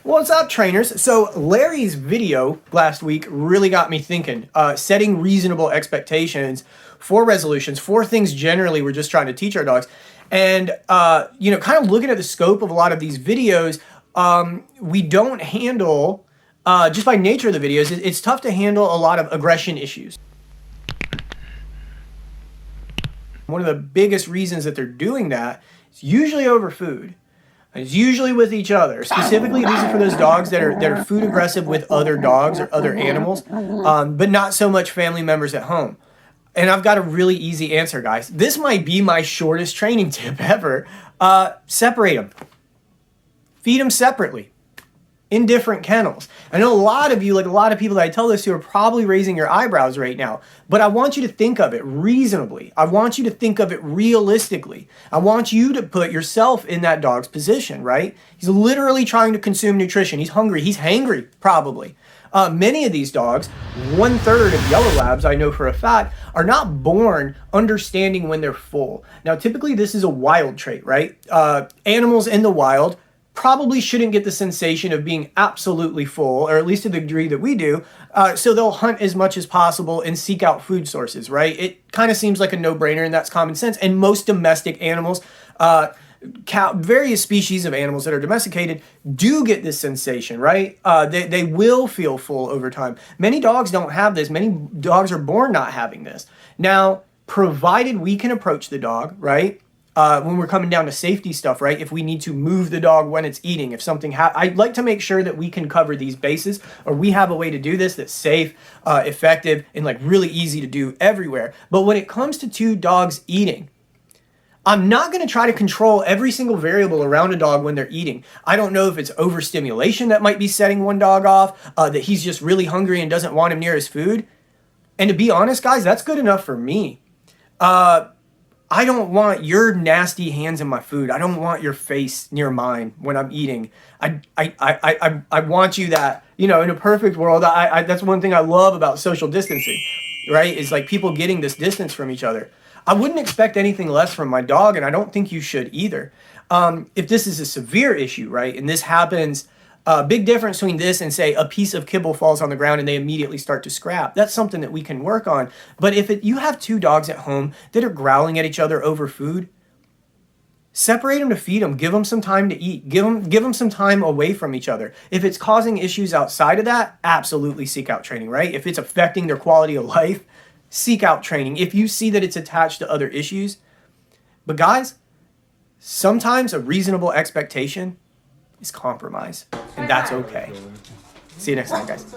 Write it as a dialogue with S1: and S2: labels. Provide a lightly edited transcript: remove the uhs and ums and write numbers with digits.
S1: What's up, trainers? So Larry's video last week really got me thinking. Setting reasonable expectations for resolutions, for things generally we're just trying to teach our dogs. And, kind of looking at the scope of a lot of these videos, we don't handle, just by nature of the videos, it's tough to handle a lot of aggression issues. One of the biggest reasons that they're doing that is usually over food. It's usually with each other. Specifically, these are for those dogs that are food aggressive with other dogs or other animals, but not so much family members at home. And I've got a really easy answer, guys. This might be my shortest training tip ever. Separate them. Feed them separately in different kennels. I know a lot of you, like a lot of people that I tell this to, are probably raising your eyebrows right now, but I want you to think of it reasonably. I want you to think of it realistically. I want you to put yourself in that dog's position, right? He's literally trying to consume nutrition. He's hungry. He's hangry, probably. Many of these dogs, 1/3 of yellow labs, I know for a fact, are not born understanding when they're full. Now, typically this is a wild trait, right? Animals in the wild probably shouldn't get the sensation of being absolutely full, or at least to the degree that we do. So they'll hunt as much as possible and seek out food sources, right? It kind of seems like a no-brainer, and that's common sense. And most domestic animals, various species of animals that are domesticated do get this sensation, right? They will feel full over time. Many dogs don't have this. Many dogs are born not having this. Now, provided we can approach the dog, right? When we're coming down to safety stuff, right? If we need to move the dog when it's eating, if something I'd like to make sure that we can cover these bases, or we have a way to do this that's safe, effective, and like really easy to do everywhere. But when it comes to two dogs eating, I'm not going to try to control every single variable around a dog when they're eating. I don't know if it's overstimulation that might be setting one dog off, that he's just really hungry and doesn't want him near his food. And to be honest, guys, that's good enough for me. I don't want your nasty hands in my food. I don't want your face near mine when I'm eating. I want you that, in a perfect world, that's one thing I love about social distancing, right? Is like people getting this distance from each other. I wouldn't expect anything less from my dog, and I don't think you should either. If this is a severe issue, right, and this happens, big difference between this and, say, a piece of kibble falls on the ground and they immediately start to scrap. That's something that we can work on. But if you have two dogs at home that are growling at each other over food, separate them to feed them. Give them some time to eat. Give them some time away from each other. If it's causing issues outside of that, absolutely seek out training, right? If it's affecting their quality of life, seek out training. If you see that it's attached to other issues. But guys, sometimes a reasonable expectation is compromise, and that's okay. See you next time, guys.